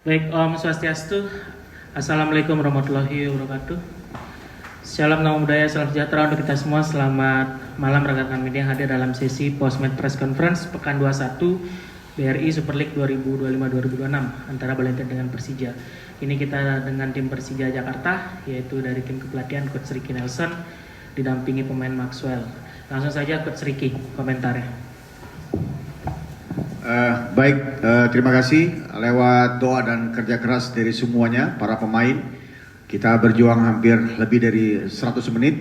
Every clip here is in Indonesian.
Baik, Om Swastiastu. Assalamualaikum warahmatullahi wabarakatuh. Shalom Namo Buddhaya, salam sejahtera untuk kita semua. Selamat malam rekan-rekan media yang hadir dalam sesi Postmed Press Conference Pekan 21 BRI Super League 2025-2026 antara Bali United dengan Persija. Ini kita dengan tim Persija Jakarta, yaitu dari tim kepelatihan Coach Ricky Nelson didampingi pemain Maxwell. Langsung saja Coach Ricky, komentarnya. Terima kasih. Lewat doa dan kerja keras dari semuanya, para pemain, kita berjuang hampir lebih dari 100 menit.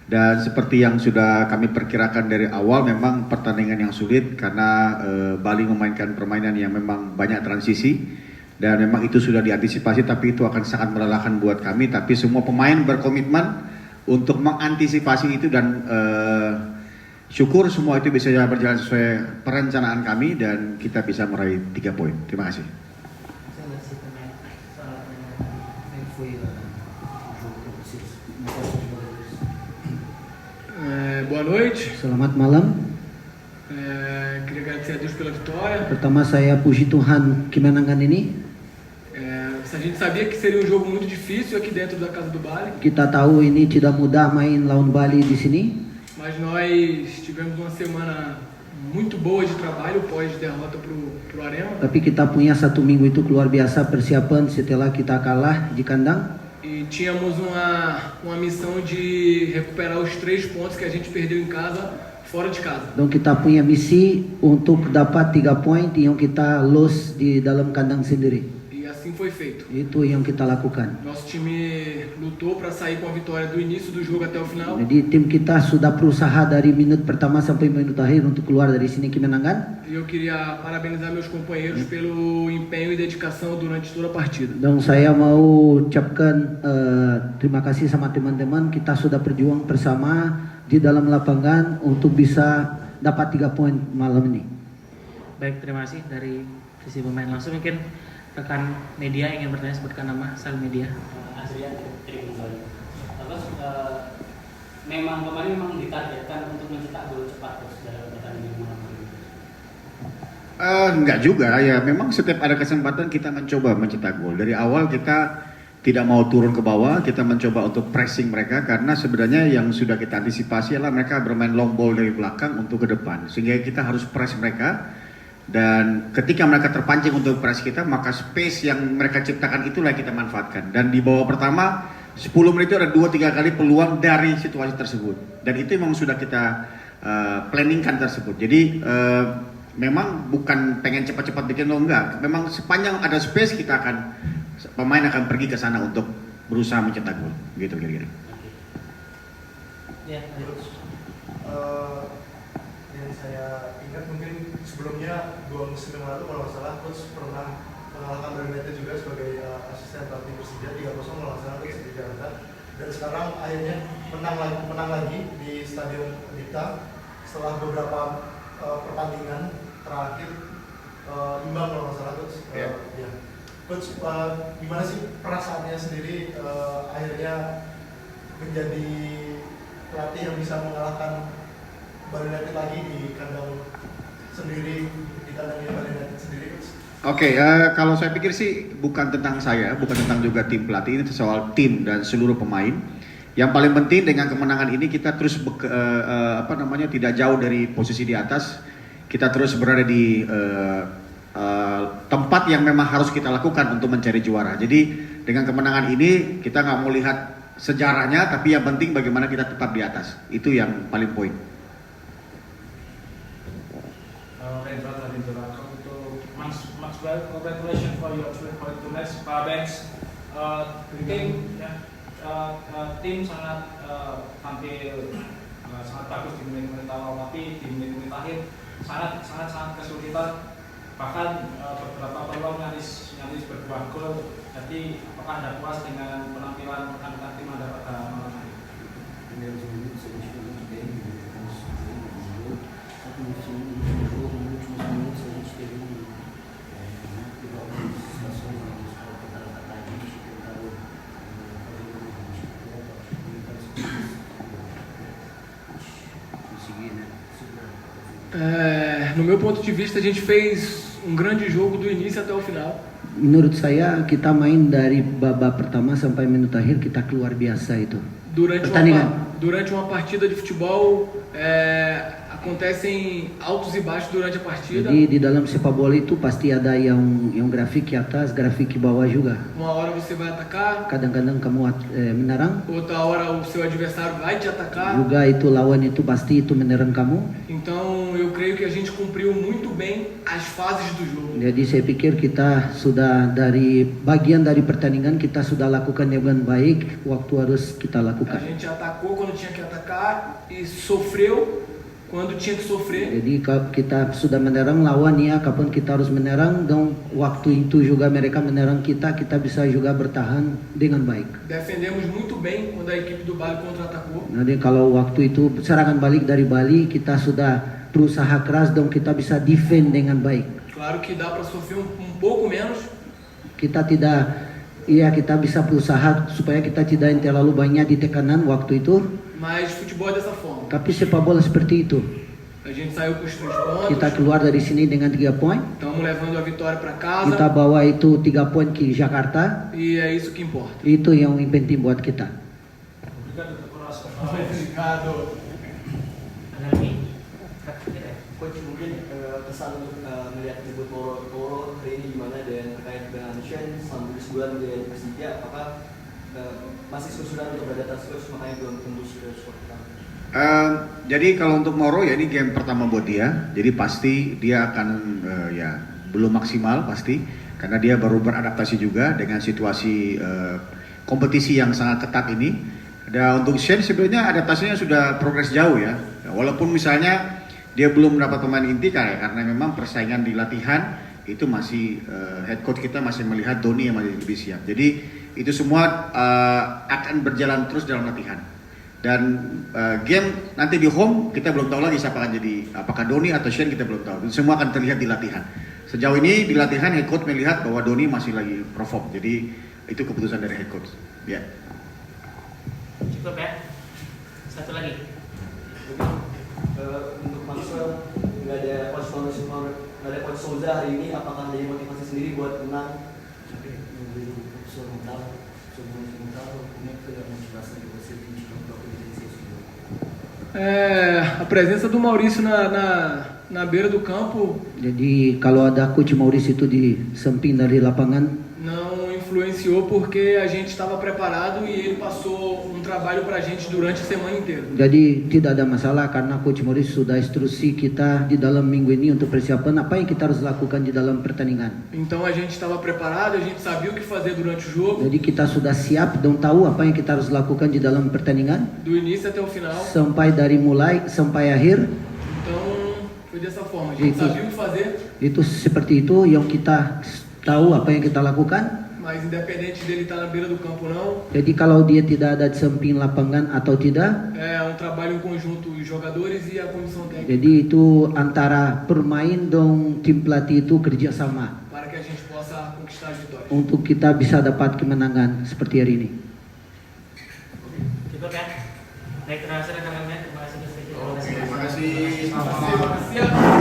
Dan seperti yang sudah kami perkirakan dari awal, memang pertandingan yang sulit karena Bali memainkan permainan yang memang banyak transisi. Dan memang itu sudah diantisipasi, tapi itu akan sangat melelahkan buat kami. Tapi semua pemain berkomitmen untuk mengantisipasi itu dan syukur semua itu bisa berjalan sesuai perencanaan kami dan kita bisa meraih 3 poin. Terima kasih. Boa noite. Selamat malam. Queria agradecer a Deus pela vitória. Pertama saya puji Tuhan kemenangan ini. A gente sabia que seria um jogo muito difícil aqui dentro da casa do Bali. Kita tahu ini tidak mudah main lawan Bali di sini. Mas nós tivemos uma semana muito boa de trabalho pós derrota pro Arema. Tapi kita punya satu minggu itu luar biasa persiapan setelah kita kalah di kandang. E tínhamos uma missão de recuperar os 3 pontos que a gente perdeu em casa, fora de casa. Dan kita punya misi untuk dapat 3 poin yang kita loss di dalam kandang sendiri. E assim foi feito. Itu yang kita lakukan. Nosso time lutou para sair com a vitória do início do jogo até o final. Jadi tim kita sudah berusaha dari menit pertama sampai menit akhir untuk keluar dari sini kemenangan. E eu queria parabenizar meus companheiros pelo empenho e dedicação durante toda a partida. Dan saya mau ucapkan terima kasih sama teman-teman. Kita sudah berjuang bersama di dalam lapangan untuk bisa dapat 3 poin malam ini. Baik, terima kasih dari sisi pemain. Langsung mungkin rekan media ingin bertanya, sebutkan nama asal media. Adrian Tribunal. Terus memang kemarin memang ditargetkan untuk mencetak gol cepat terus dalam pertandingan malam ini. Enggak juga ya, memang setiap ada kesempatan kita mencoba mencetak gol. Dari awal kita tidak mau turun ke bawah, kita mencoba untuk pressing mereka karena sebenarnya yang sudah kita antisipasi adalah mereka bermain long ball dari belakang untuk ke depan. Sehingga kita harus press mereka. Dan ketika mereka terpancing untuk press kita, maka space yang mereka ciptakan itulah yang kita manfaatkan. Dan di babak pertama 10 menit itu ada 2-3 kali peluang dari situasi tersebut. Dan itu memang sudah kita planningkan tersebut. Jadi memang bukan pengen cepat-cepat bikin lo, enggak. Memang sepanjang ada space kita akan, pemain akan pergi ke sana untuk berusaha mencetak gol. Gitu kira-kira. Ya, yang saya ingat mungkin sebelumnya 2 musim yang lalu kalau nggak salah Coach pernah mengalahkan Bali United juga sebagai asisten pelatih Persija 3-0 kalau nggak salah di Jakarta, dan sekarang akhirnya menang lagi di Stadion Dipta setelah beberapa pertandingan terakhir imbang kalau nggak salah Coach. Ya. Coach, gimana sih perasaannya sendiri akhirnya menjadi pelatih yang bisa mengalahkan Bali United lagi di kandang sendiri, di kandangnya Bali United sendiri? Oke, kalau saya pikir sih bukan tentang saya, bukan tentang juga tim pelatih, ini soal tim dan seluruh pemain. Yang paling penting dengan kemenangan ini kita terus tidak jauh dari posisi di atas. Kita terus berada di tempat yang memang harus kita lakukan untuk mencari juara. Jadi dengan kemenangan ini kita nggak mau lihat sejarahnya, tapi yang penting bagaimana kita tetap di atas. Itu yang paling poin. Maxwell, congratulations for your 3-point match. Parabéns. Tim sangat tampil sangat bagus di menit-menit awal, tapi di menit-menit akhir sangat kesulitan. Bahkan beberapa peluang nyaris berbuah gol. Jadi apakah Anda puas dengan penampilan rekan-rekan tim Anda pada malam hari? No meu ponto de vista, a gente fez grande jogo do início até o final. Menurut saya kita main dari babak pertama sampai menit akhir kita keluar biasa itu. Durante uma partida de futebol, acontecem altos e baixos durante a partida. Jadi di dalam sepak bola itu pasti ada yang grafik ke atas, grafik ke bawah juga. Uma hora você vai atacar, Kadang-kadang kamu menyerang, outra hora o seu adversário vai te atacar. juga itu lawan itu pasti itu menyerang kamu. Então eu creio que a gente cumpriu muito bem as fases do jogo. Jadi saya pikir kita sudah dari bagian dari pertandingan kita sudah lakukan dengan baik waktu harus kita A lakukan. gente atacou quando tinha que atacar e sofreu quando tinha que sofrer. Jadi kita sudah menyerang lawan ya, kapan kita harus menyerang dan waktu itu juga mereka menyerang kita bisa juga bertahan dengan baik. Defendemos muito bem quando a equipe do Bali contra-atacou. Jadi kalau waktu itu serangan balik dari Bali kita sudah berusaha keras dan kita bisa defend dengan baik. Claro que dá para sofrer um pouco menos, Kita kita bisa berusaha supaya kita tidak terlalu banyak di tekanan waktu itu. mas futebol é dessa forma. Tapi sepak bola seperti itu. A gente saiu com os 3 pontos, Kita keluar dari sini dengan 3 poin. estamos levando a vitória para Kita casa bawa itu 3 poin ke Jakarta. e é isso que importa. Itu yang penting buat kita. Obrigado. Ada lagi? Coach, mungkin pesan untuk melihat debut Toro hari ini gimana dan terkait dengan Shen selama sebulan di Persija, apakah masih kesulitan untuk beradaptasi coach, makanya belum tembus ke skor pertama? Jadi kalau untuk Moro ya ini game pertama buat dia, jadi pasti dia akan belum maksimal pasti karena dia baru beradaptasi juga dengan situasi kompetisi yang sangat ketat ini. Dan untuk Shen sebenarnya adaptasinya sudah progres jauh ya, walaupun misalnya dia belum mendapat pemain inti karena memang persaingan di latihan itu masih head coach kita masih melihat Doni yang masih lebih siap. Jadi itu semua akan berjalan terus dalam latihan. Dan game nanti di home kita belum tahu lagi siapa akan jadi, apakah Doni atau Shen kita belum tahu. Itu semua akan terlihat di latihan. Sejauh ini di latihan head coach melihat bahwa Doni masih lagi perform. Jadi itu keputusan dari head coach. Ya. Cukup ya? Satu lagi. Untuk Maxwell nggak ada coach Souza hari ini, apakah jadi motivasi sendiri buat menang? A presença do Maurício na beira do campo Jadi kalau ada coach Maurice itu di samping dari lapangan, não influenciou porque a gente estava preparado e ele passou um trabalho para a gente durante a semana inteira. jadi tidak ada masalah karena coach Maurice sudah instruksi kita di dalam minggu ini untuk persiapan apa yang kita harus lakukan di dalam pertandingan. Então a gente estava preparado, a gente sabia o que fazer durante o jogo, Jadi kita sudah siap dan tahu apa yang kita harus lakukan di dalam pertandingan do início até o final. sampai dari mulai sampai akhir. Então foi dessa forma, a gente Itu. sabia o que fazer, Itu seperti itu yang kita tahu apa yang kita lakukan. mas independente dele estar na beira do campo ou não, Jadi kalau dia tidak ada di samping lapangan atau tidak, é um trabalho em conjunto os jogadores e a comissão técnica jadi itu antara pemain dan tim pelatih itu kerjasama para que a gente possa conquistar as vitórias. untuk kita bisa dapat kemenangan seperti hari ini. Cukup ya? Baik, terima kasih rekan-rekan. Terima kasih. Terima kasih. Terima kasih.